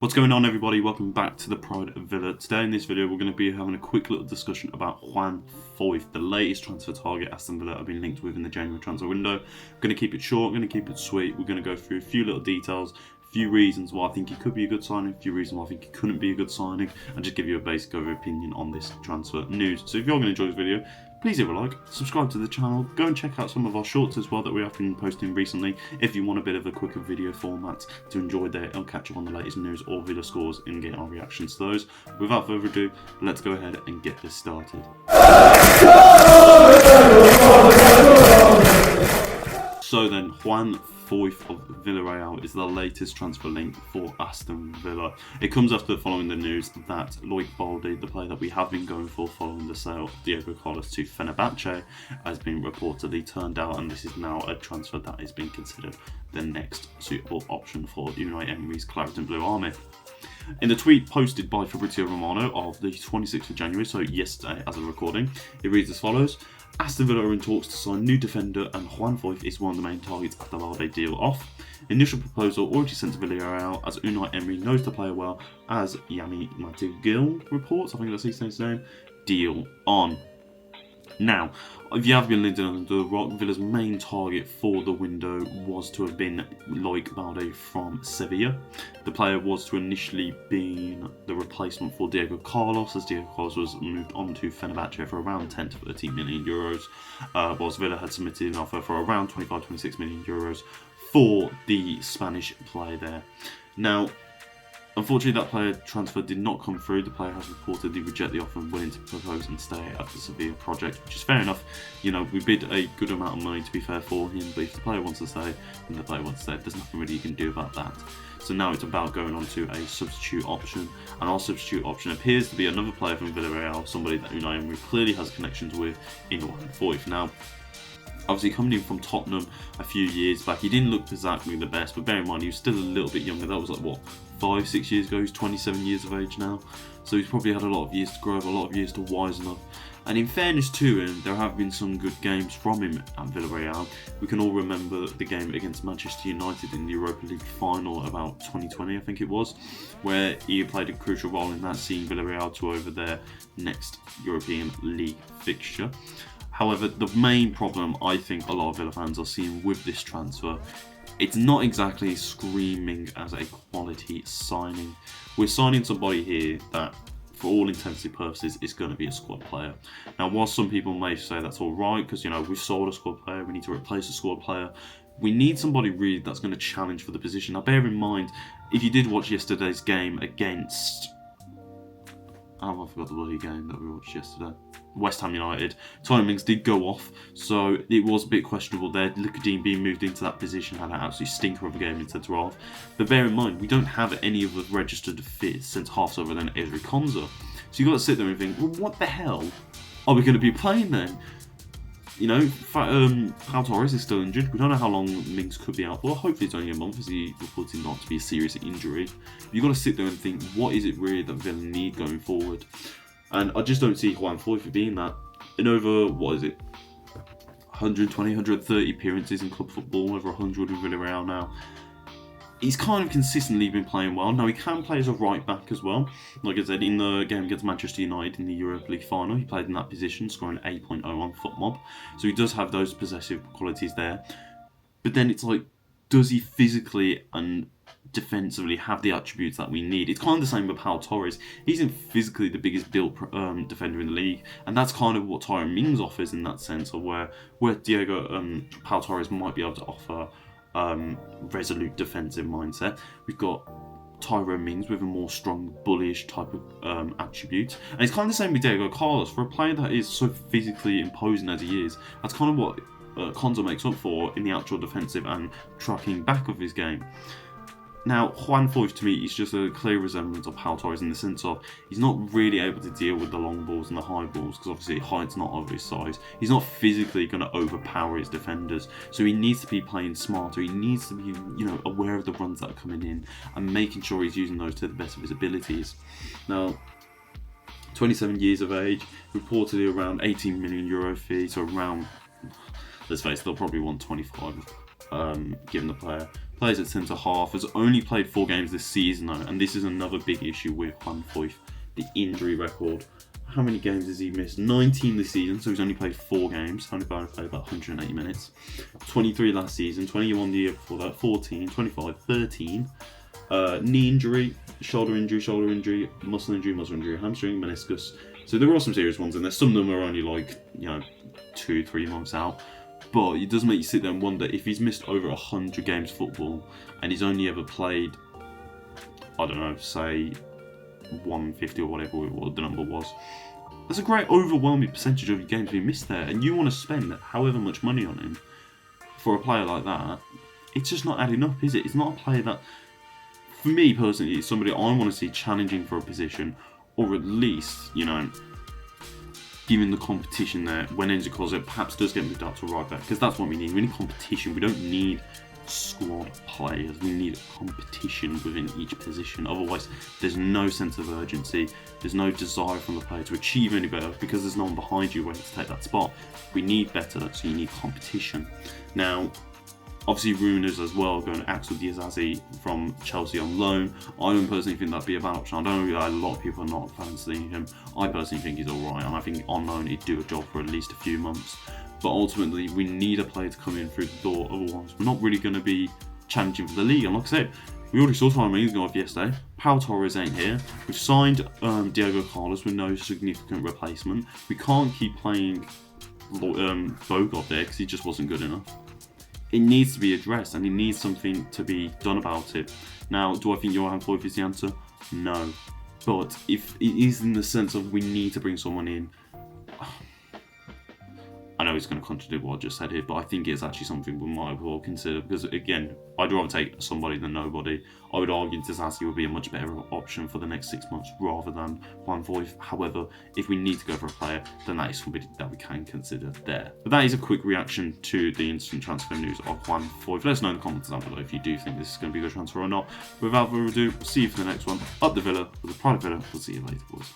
What's going on, everybody? Welcome back to the Pride of Villa. Today in this video we're going to be having a quick little discussion about Juan Foyth, the latest transfer target Aston Villa have been linked with in the January transfer window. I'm going to keep it short, I'm going to keep it sweet. We're going to go through a few little details, a few reasons why I think he could be a good signing, a few reasons why I think he couldn't be a good signing, and just give you a basic overview opinion on this transfer news. So if you're going to enjoy this video, please leave a like, subscribe to the channel, go and check out some of our shorts as well that we have been posting recently if you want a bit of a quicker video format to enjoy there and catch up on the latest news or Villa scores and get our reactions to those. Without further ado, let's go ahead and get this started. So then, Juan Foyth of Villarreal is the latest transfer link for Aston Villa. It comes after following the news that Loic Balde, the player that we have been going for following the sale of Diego Carlos to Fenerbahce, has been reportedly turned out, and this is now a transfer that is being considered the next suitable option for Unai Emery's Claret Blue Army. In the tweet posted by Fabrizio Romano of the 26th of January, so yesterday as of recording, it reads as follows: Aston Villa are in talks to sign new defender, and Juan Foyth is one of the main targets after the Balde deal off. Initial proposal already sent to Villarreal, as Unai Emery knows the player well, as Yami Madugil reports, I think that's his name, deal on. Now, if you have been living under the rock, Villa's main target for the window was to have been Loic Balde from Sevilla. The player was to initially be the replacement for Diego Carlos, as Diego Carlos was moved on to Fenerbahce for around 10 to 13 million euros, whilst Villa had submitted an offer for around 25-26 million euros for the Spanish player there. Now, unfortunately, that player transfer did not come through. The player has reportedly rejected the offer and willing to propose and stay at the Sevilla project, which is fair enough. You know, we bid a good amount of money, to be fair, for him, but if the player wants to stay, then the player wants to stay. There's nothing really you can do about that. So now it's about going on to a substitute option, and our substitute option appears to be another player from Villarreal, somebody that Unai Emery clearly has connections with in Juan Foyth. Now, obviously coming in from Tottenham a few years back, he didn't look exactly the best, but bear in mind he was still a little bit younger. That was like, what, 5-6 years ago? He's 27 years of age now, so he's probably had a lot of years to grow up, a lot of years to wisen up. And in fairness to him, there have been some good games from him at Villarreal. We can all remember the game against Manchester United in the Europa League final about 2020, I think it was, where he played a crucial role in that, seeing Villarreal to over their next European League fixture. However, the main problem I think a lot of Villa fans are seeing with this transfer, it's not exactly screaming as a quality signing. We're signing somebody here that, for all intents and purposes, is going to be a squad player. Now, whilst some people may say that's all right, because, you know, we've sold a squad player, we need to replace a squad player, we need somebody really that's going to challenge for the position. Now, bear in mind, if you did watch yesterday's game against... Oh, I forgot the bloody game that we watched yesterday. West Ham United. Timings did go off, so it was a bit questionable there. Lucadine being moved into that position had an absolute stinker of a game in centre half. But bear in mind, we don't have any of the registered fit centre halves other than Ezri Konsa. So you've got to sit there and think, well, what the hell are we going to be playing then? You know, Pau Torres is still injured. We don't know how long Mings could be out for. Hopefully it's only a month, as he reported not to be a serious injury. But you've got to sit there and think, what is it really that Villa need going forward? And I just don't see Juan Foyth being that. In over, 120, 130 appearances in club football, over 100 with Villarreal now. He's kind of consistently been playing well. Now, he can play as a right back as well. Like I said, in the game against Manchester United in the Europa League final, he played in that position, scoring 8.0 on FootMob. So he does have those possessive qualities there. But then it's like, does he physically and defensively have the attributes that we need? It's kind of the same with Pau Torres. He isn't physically the biggest built defender in the league, and that's kind of what Tyrone Mings offers in that sense, of where Diego Pau Torres might be able to offer resolute defensive mindset. We've got Tyrone Mings with a more strong, bullish type of attribute. And it's kind of the same with Diego Carlos. For a player that is so physically imposing as he is, that's kind of what Konsa makes up for in the actual defensive and tracking back of his game. Now, Juan Foyth to me is just a clear resemblance of Pau Torres in the sense of he's not really able to deal with the long balls and the high balls, because obviously height's not of his size. He's not physically going to overpower his defenders, so he needs to be playing smarter. He needs to be, you know, aware of the runs that are coming in and making sure he's using those to the best of his abilities. Now, 27 years of age, reportedly around 18 million euro fee, so around, let's face it, they'll probably want 25, given the player plays at centre-half, has only played 4 games this season though, and this is another big issue with Juan Foyth, the injury record. How many games has he missed? 19 this season, so he's only played 4 games. Only played about 180 minutes. 23 last season, 21 the year before that, 14, 25, 13. Knee injury, shoulder injury, muscle injury, hamstring, meniscus. So there are some serious ones in there. Some of them are only like, 2-3 months out. But it does make you sit there and wonder if he's missed over 100 games football and he's only ever played, I don't know, say 150 or whatever the number was. That's a great overwhelming percentage of your games being missed there, and you want to spend however much money on him for a player like that. It's just not adding up, is it? It's not a player that, for me personally, it's somebody I want to see challenging for a position, or at least, giving the competition there when Enzo calls it perhaps does get moved out to right back, because that's what we need. We need competition. We don't need squad players. We need competition within each position. Otherwise, there's no sense of urgency. There's no desire from the player to achieve any better because there's no one behind you waiting to take that spot. We need better, so you need competition. Now, obviously, rumours as well going to Axel Diazazi from Chelsea on loan. I don't personally think that'd be a bad option. I don't know, a lot of people are not fancying him. I personally think he's alright, and I think on loan he'd do a job for at least a few months. But ultimately, we need a player to come in through the door. Otherwise, we're not really going to be challenging for the league. And like I said, we already saw Simon Mings go off yesterday. Pau Torres ain't here. We've signed Diego Carlos with no significant replacement. We can't keep playing Bogart there because he just wasn't good enough. It needs to be addressed, and it needs something to be done about it. Now, do I think Johan Foyth is the answer? No. But if it is in the sense of we need to bring someone in, I know it's going to contradict what I just said here, but I think it's actually something we might well consider, because again, I'd rather take somebody than nobody. I would argue Diazazi would be a much better option for the next 6 months rather than Juan Foyth. However, if we need to go for a player, then that is somebody that we can consider there. But that is a quick reaction to the instant transfer news of Juan Foyth. Let us know in the comments down below if you do think this is going to be a good transfer or not. Without further ado, see you for the next one. Up the Villa with the Pride of Villa. We'll see you later, boys.